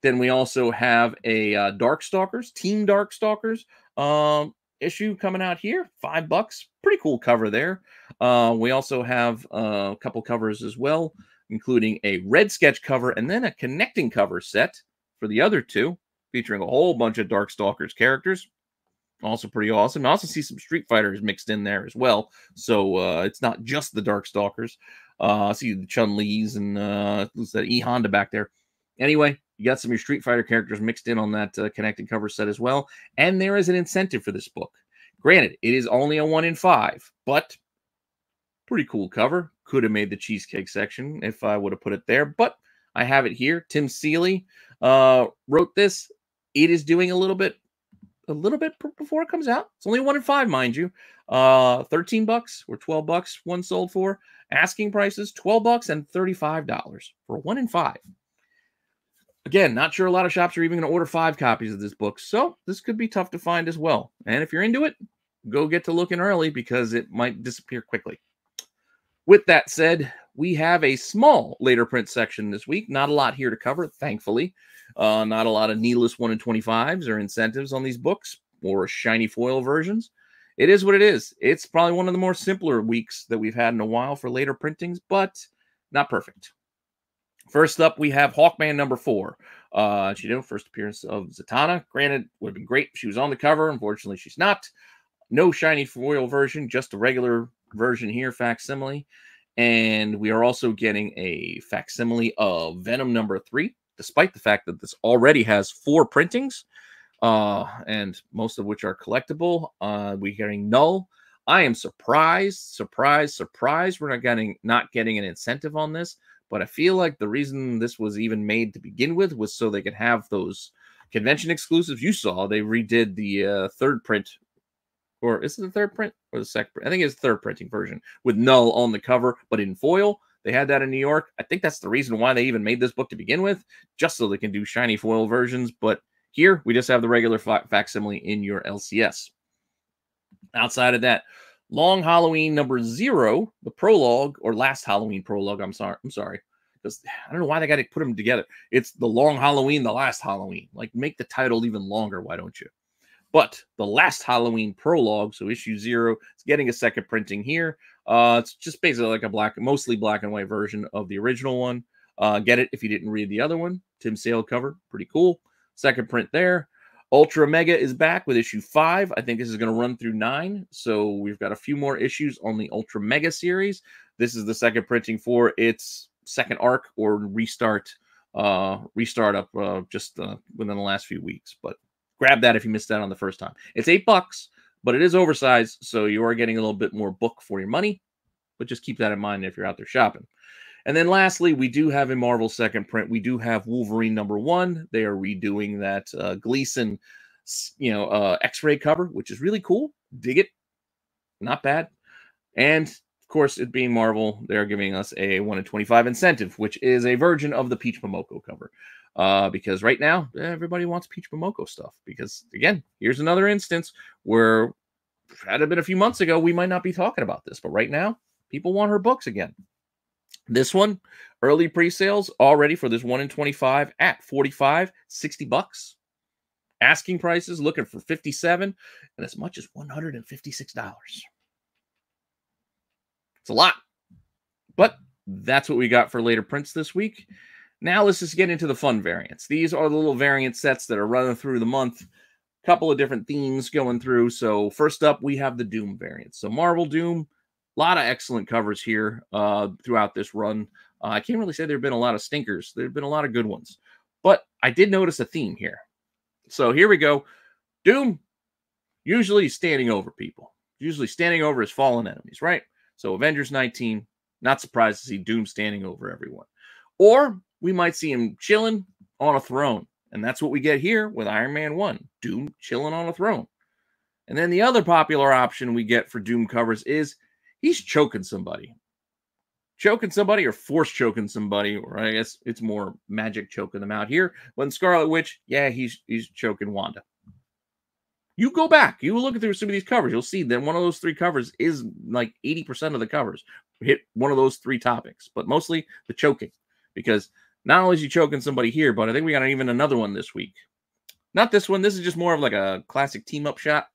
Then we also have a Darkstalkers, Team Darkstalkers issue coming out here. $5. Pretty cool cover there. We also have a couple covers as well, including a red sketch cover and then a connecting cover set for the other two, featuring a whole bunch of Darkstalkers characters. Also pretty awesome. I also see some Street Fighters mixed in there as well. So it's not just the Darkstalkers. I see the Chun-Li's and who's that E Honda back there. Anyway, you got some of your Street Fighter characters mixed in on that connecting cover set as well. And there is an incentive for this book. Granted, it is only a 1 in 5, but pretty cool cover. Could have made the cheesecake section if I would have put it there, but I have it here. Tim Seeley wrote this. It is doing a little bit before it comes out. It's only 1 in 5, mind you. $13 or $12 one sold for. Asking prices $12 and $35 for 1 in 5. Again, not sure a lot of shops are even going to order 5 copies of this book, so this could be tough to find as well. And if you're into it, go get to looking early because it might disappear quickly. With that said, we have a small later print section this week. Not a lot here to cover, thankfully. Not a lot of needless 1 in 25s or incentives on these books or shiny foil versions. It is what it is. It's probably one of the more simpler weeks that we've had in a while for later printings, but not perfect. First up, we have Hawkman number 4. First appearance of Zatanna. Granted, would have been great if she was on the cover. Unfortunately, she's not. No shiny foil version, just a regular version here, facsimile. And we are also getting a facsimile of Venom number 3, despite the fact that this already has 4 printings, and most of which are collectible. We're getting Null. I am surprised. We're not getting an incentive on this. But I feel like the reason this was even made to begin with was so they could have those convention exclusives. You saw they redid the third print, or is it the third print or the second print? I think it's the third printing version with Null on the cover, but in foil. They had that in New York. I think that's the reason why they even made this book to begin with, just so they can do shiny foil versions. But here, we just have the regular facsimile in your LCS. Outside of that, Long Halloween number 0, the prologue, or Last Halloween prologue, I'm sorry. Because I don't know why they got to put them together. It's the Long Halloween, the Last Halloween. Like, make the title even longer, why don't you? But the Last Halloween prologue, so issue 0, it's getting a second printing here. It's just basically like a mostly black and white version of the original one. Get it if you didn't read the other one. Tim Sale cover, pretty cool. Second print there. Ultra Mega is back with issue 5. I think this is going to run through 9. So we've got a few more issues on the Ultra Mega series. This is the second printing for its second arc or restart up just within the last few weeks. But grab that if you missed that on the first time. It's $8, but it is oversized, so you are getting a little bit more book for your money, but just keep that in mind if you're out there shopping. And then lastly, we do have a Marvel second print. We do have Wolverine #1. They are redoing that Gleason, X-ray cover, which is really cool. Dig it. Not bad. And of course, it being Marvel, they're giving us a 1 in 25 incentive, which is a version of the Peach Momoko cover. Because right now, everybody wants Peach Momoko stuff. Because, again, here's another instance where, had it been a few months ago, we might not be talking about this. But right now, people want her books again. This one, early pre-sales already for this 1 in 25 at $45, $60. Asking prices looking for $57 and as much as $156. It's a lot. But that's what we got for later prints this week. Now let's just get into the fun variants. These are the little variant sets that are running through the month. A couple of different themes going through. So first up, we have the Doom variants. So Marvel Doom, a lot of excellent covers here throughout this run. I can't really say there have been a lot of stinkers. There have been a lot of good ones. But I did notice a theme here. So here we go. Doom, usually standing over people. Usually standing over his fallen enemies, right? So Avengers 19, not surprised to see Doom standing over everyone. Or we might see him chilling on a throne. And that's what we get here with Iron Man 1. Doom chilling on a throne. And then the other popular option we get for Doom covers is he's choking somebody. Choking somebody or force choking somebody. Or I guess it's more magic choking them out here. But in Scarlet Witch, yeah, he's choking Wanda. You go back. You look through some of these covers. You'll see that one of those 3 covers is like 80% of the covers hit one of those 3 topics. But mostly the choking. Because not only is he choking somebody here, but I think we got even another one this week. Not this one. This is just more of like a classic team-up shot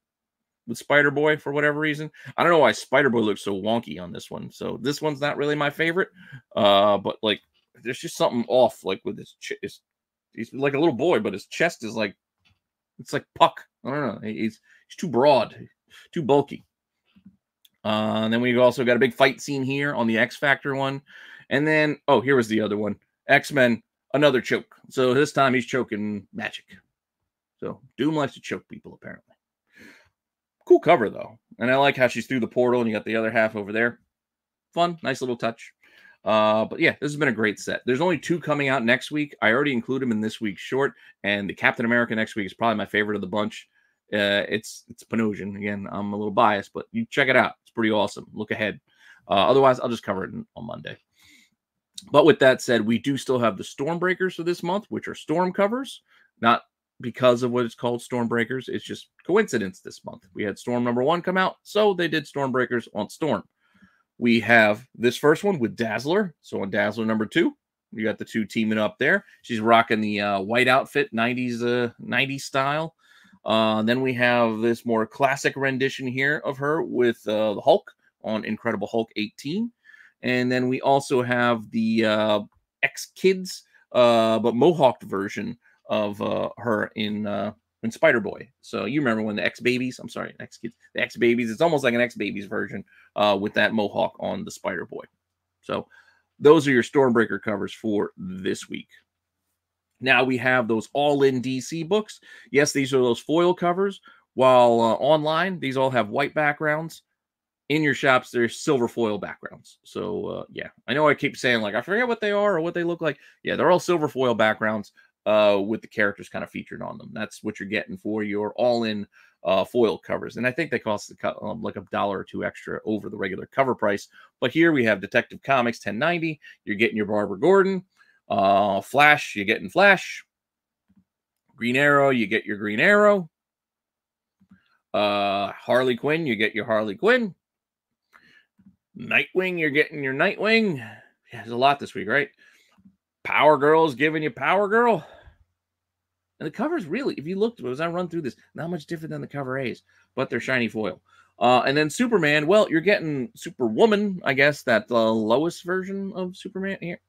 with Spider-Boy for whatever reason. I don't know why Spider-Boy looks so wonky on this one. So this one's not really my favorite. But like, there's just something off. Like with his, he's like a little boy, but his chest is like, it's like Puck. I don't know. He's too broad, too bulky. And then we also got a big fight scene here on the X Factor one. And then, oh, here was the other one. X-Men, another choke. So this time he's choking magic. So Doom likes to choke people, apparently. Cool cover, though. And I like how she's through the portal and you got the other half over there. Fun, nice little touch. But yeah, this has been a great set. There's only 2 coming out next week. I already include them in this week's short. And the Captain America next week is probably my favorite of the bunch. It's Panosian. Again, I'm a little biased, but you check it out. It's pretty awesome. Look ahead. Otherwise, I'll just cover it on Monday. But with that said, we do still have the Stormbreakers for this month, which are Storm covers. Not because of what it's called Stormbreakers. It's just coincidence this month. We had Storm #1 come out, so they did Stormbreakers on Storm. We have this first one with Dazzler. So on Dazzler #2, you got the 2 teaming up there. She's rocking the white outfit, 90s style. Then we have this more classic rendition here of her with the Hulk on Incredible Hulk 18. And then we also have the X-Kids, but Mohawked version of her in Spider-Boy. So you remember when the X-Babies, I'm sorry, X-Kids, the X-Babies, it's almost like an X-Babies version with that Mohawk on the Spider-Boy. So those are your Stormbreaker covers for this week. Now we have those all-in DC books. Yes, these are those foil covers. While online, these all have white backgrounds. In your shops, there's silver foil backgrounds. So, yeah, I know I keep saying, like, I forget what they are or what they look like. Yeah, they're all silver foil backgrounds with the characters kind of featured on them. That's what you're getting for your all-in foil covers. And I think they cost like $1 or $2 extra over the regular cover price. But here we have Detective Comics $10.90. You're getting your Barbara Gordon. Flash, you're getting Flash. Green Arrow, you get your Green Arrow. Harley Quinn, you get your Harley Quinn. Nightwing, you're getting your Nightwing. Yeah, there's a lot this week, right? Power Girl's giving you Power Girl. And the covers really, if you look, as I run through this, not much different than the cover A's, but they're shiny foil. And then Superman, well, you're getting Superwoman, I guess, that lowest version of Superman here.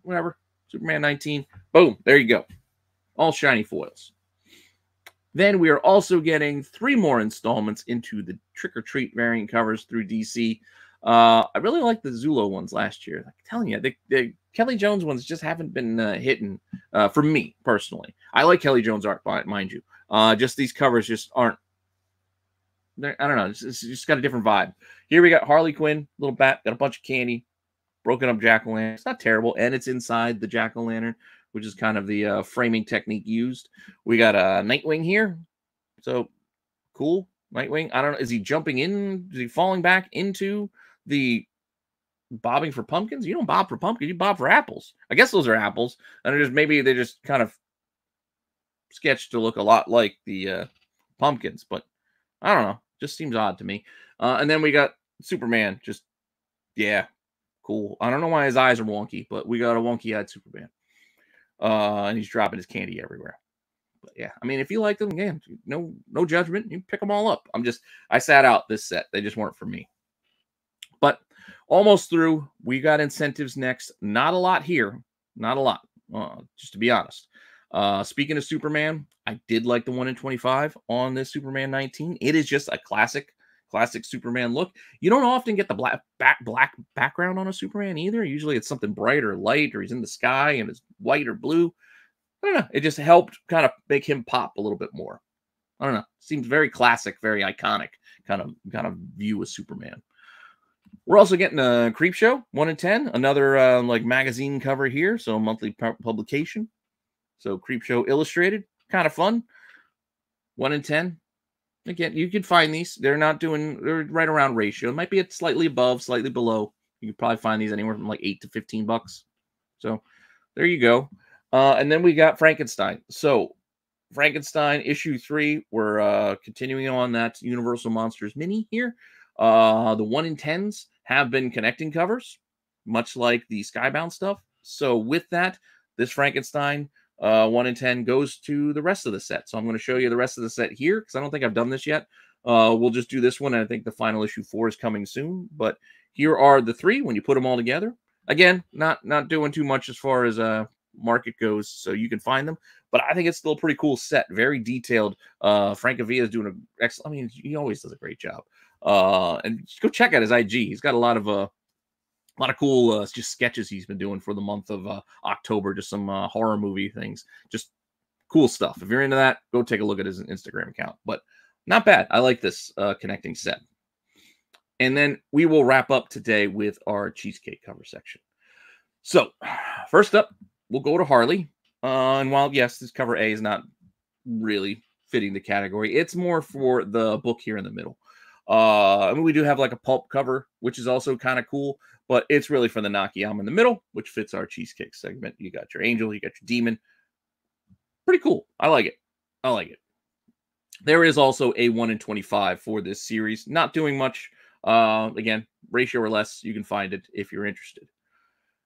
Whatever. Superman 19. Boom. There you go. All shiny foils. Then we are also getting 3 more installments into the Trick or Treat variant covers through DC. I really liked the Zulo ones last year. I'm telling you, the Kelly Jones ones just haven't been hitting for me personally. I like Kelly Jones art, mind you. Just these covers just aren't I don't know. It's just got a different vibe. Here we got Harley Quinn, little bat, got a bunch of candy, broken up jack-o'-lantern. It's not terrible, and it's inside the jack-o'-lantern, which is kind of the framing technique used. We got a Nightwing here. So cool. Nightwing. I don't know. Is he jumping in? Is he falling back into the bobbing for pumpkins? You don't bob for pumpkins. You bob for apples. I guess those are apples. And maybe they just kind of sketched to look a lot like the pumpkins. But I don't know. Just seems odd to me. And then we got Superman. Just, yeah, cool. I don't know why his eyes are wonky, but we got a wonky-eyed Superman. And he's dropping his candy everywhere. But yeah, I mean, if you like them, again, no judgment. You pick them all up. I sat out this set. They just weren't for me. But almost through. We got incentives next. Not a lot here. Not a lot, just to be honest. Speaking of Superman, I did like the 1 in 25 on this Superman 19. It is just a classic Superman look. You don't often get the black background on a Superman either. Usually it's something bright or light, or he's in the sky and it's white or blue. I don't know. It just helped kind of make him pop a little bit more. I don't know. Seems very classic, very iconic kind of view of Superman. We're also getting a Creepshow 1 in 10, another like magazine cover here, so monthly publication. So Creepshow Illustrated, kind of fun. 1 in 10. Again, you can find these. They're right around ratio. It might be slightly above, slightly below. You can probably find these anywhere from like $8 to $15. So there you go. And then we got Frankenstein. So Frankenstein issue 3. We're continuing on that Universal Monsters mini here. The 1 in 10s have been connecting covers, much like the Skybound stuff. So with that, this Frankenstein 1 in 10 goes to the rest of the set. So I'm going to show you the rest of the set here because I don't think I've done this yet. We'll just do this one, and I think the final issue 4 is coming soon. But here are the 3 when you put them all together. Again, not doing too much as far as market goes, so you can find them. But I think it's still a pretty cool set, very detailed. Frank Avia is doing an excellent. I mean, he always does a great job. And just go check out his IG. He's got a lot of cool just sketches he's been doing for the month of October. Just some horror movie things. Just cool stuff. If you're into that, go take a look at his Instagram account. But not bad. I like this connecting set. And then we will wrap up today with our cheesecake cover section. So first up, we'll go to Harley. And while, yes, this cover A is not really fitting the category, it's more for the book here in the middle. I mean, we do have like a pulp cover, which is also kind of cool, but it's really for the Nakayama in the middle, which fits our cheesecake segment. You got your angel, you got your demon. Pretty cool. I like it. I like it. There is also a 1 in 25 for this series. Not doing much. Again, ratio or less. You can find it if you're interested.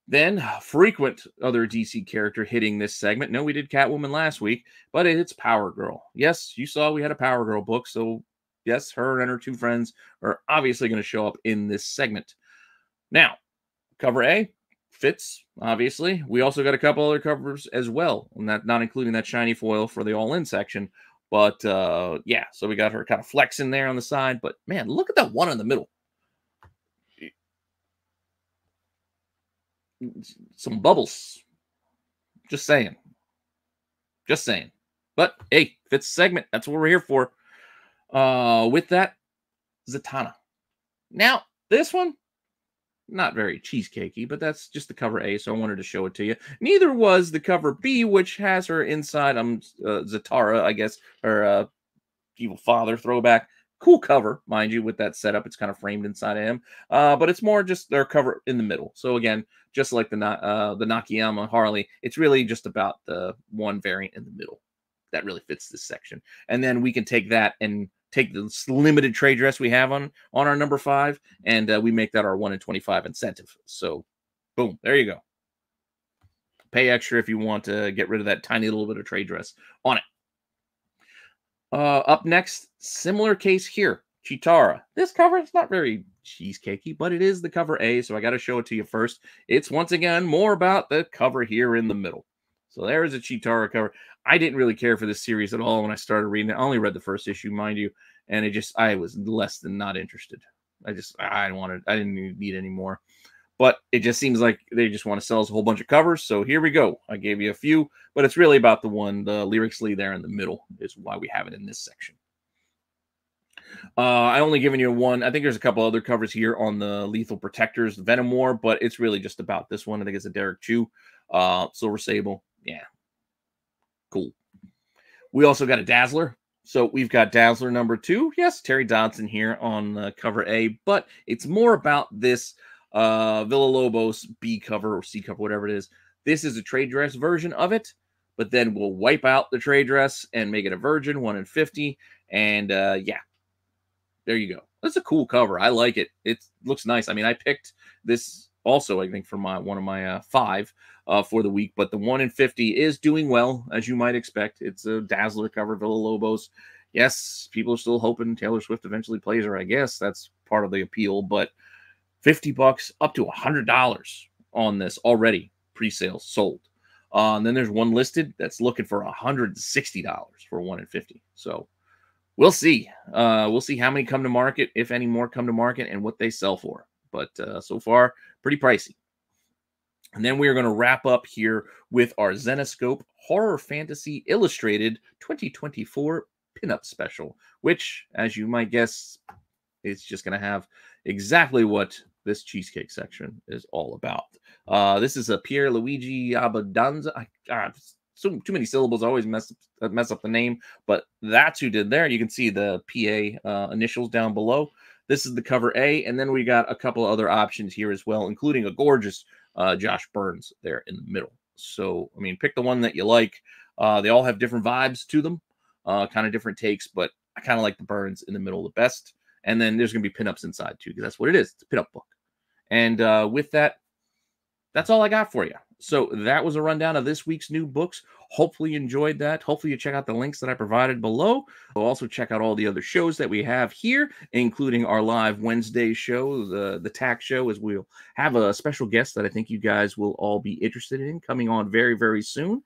Then, frequent other DC character hitting this segment. No, we did Catwoman last week, but it's Power Girl. Yes, you saw we had a Power Girl book, so yes, her and her 2 friends are obviously going to show up in this segment. Now, cover A fits, obviously. We also got a couple other covers as well, and that not including that shiny foil for the all-in section. But, yeah, so we got her kind of flexing there on the side. But, man, look at that one in the middle. Some bubbles. Just saying. Just saying. But, hey, fits the segment. That's what we're here for. With that, Zatanna. Now, this one, not very cheesecakey, but that's just the cover A, so I wanted to show it to you. Neither was the cover B, which has her inside Zatara, I guess, her evil father throwback. Cool cover, mind you, with that setup. It's kind of framed inside of him. But it's more just their cover in the middle. So again, just like the Nakayama Harley, it's really just about the one variant in the middle that really fits this section. And then we can take that and take the limited trade dress we have on our number 5, and we make that our 1 in 25 incentive. So, boom, there you go. Pay extra if you want to get rid of that tiny little bit of trade dress on it. Up next, similar case here, Chitara. This cover is not very cheesecakey, but it is the cover A, so I got to show it to you first. It's, once again, more about the cover here in the middle. So there is a Chitara cover. I didn't really care for this series at all when I started reading it. I only read the first issue, mind you, and I was less than not interested. I didn't need any more. But it just seems like they just want to sell us a whole bunch of covers. So here we go. I gave you a few, but it's really about the one, the lyrically there in the middle is why we have it in this section. I only given you one. I think there's a couple other covers here on the Lethal Protectors, Venom War, but it's really just about this one. I think it's a Derek Chew, Silver Sable. Yeah, cool. We also got a Dazzler. So we've got Dazzler number 2. Yes, Terry Dodson here on cover A, but it's more about this Villalobos B cover or C cover, whatever it is. This is a trade dress version of it, but then we'll wipe out the trade dress and make it a virgin, 1 in 50. And yeah, there you go. That's a cool cover. I like it. It looks nice. I mean, I picked this also, I think, for one of my 5 for the week, but the 1 in 50 is doing well, as you might expect. It's a Dazzler cover, Villalobos. Yes, people are still hoping Taylor Swift eventually plays her. I guess that's part of the appeal, but $50 up to $100 on this already, pre-sale sold. And then there's one listed that's looking for $160 for 1 in 50. So we'll see. We'll see how many come to market, if any more come to market, and what they sell for. But so far, pretty pricey. And then we are going to wrap up here with our Zenescope Horror Fantasy Illustrated 2024 Pinup Special, which, as you might guess, is just going to have exactly what this cheesecake section is all about. This is a Pier Luigi Abbondanza. Too many syllables. I always mess up the name, but that's who did there. You can see the PA initials down below. This is the cover A, and then we got a couple other options here as well, including a gorgeous Josh Burns there in the middle. So, I mean, pick the one that you like. They all have different vibes to them, kind of different takes, but I kind of like the Burns in the middle the best. And then there's going to be pinups inside too, because that's what it is. It's a pinup book. And with that, that's all I got for you. So that was a rundown of this week's new books. Hopefully you enjoyed that. Hopefully you check out the links that I provided below. We'll also check out all the other shows that we have here, including our live Wednesday show, the TAC show, as we'll have a special guest that I think you guys will all be interested in coming on very, very soon.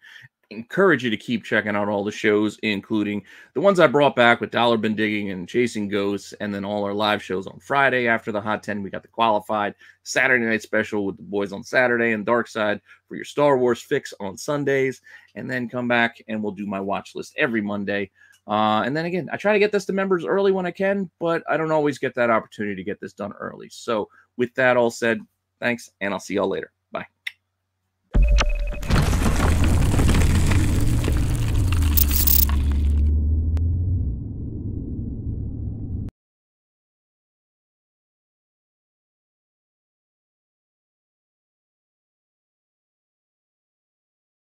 Encourage you to keep checking out all the shows, including the ones I brought back with Dollar Bin Digging and Chasing Ghosts, and then all our live shows on Friday after the Hot 10. We got the Qualified Saturday night special with the boys on Saturday, and Dark Side for your Star Wars fix on Sundays, and then come back and we'll do my watch list every Monday. And then again, I try to get this to members early when I can, but I don't always get that opportunity to get this done early. So with that all said, thanks, and I'll see y'all later.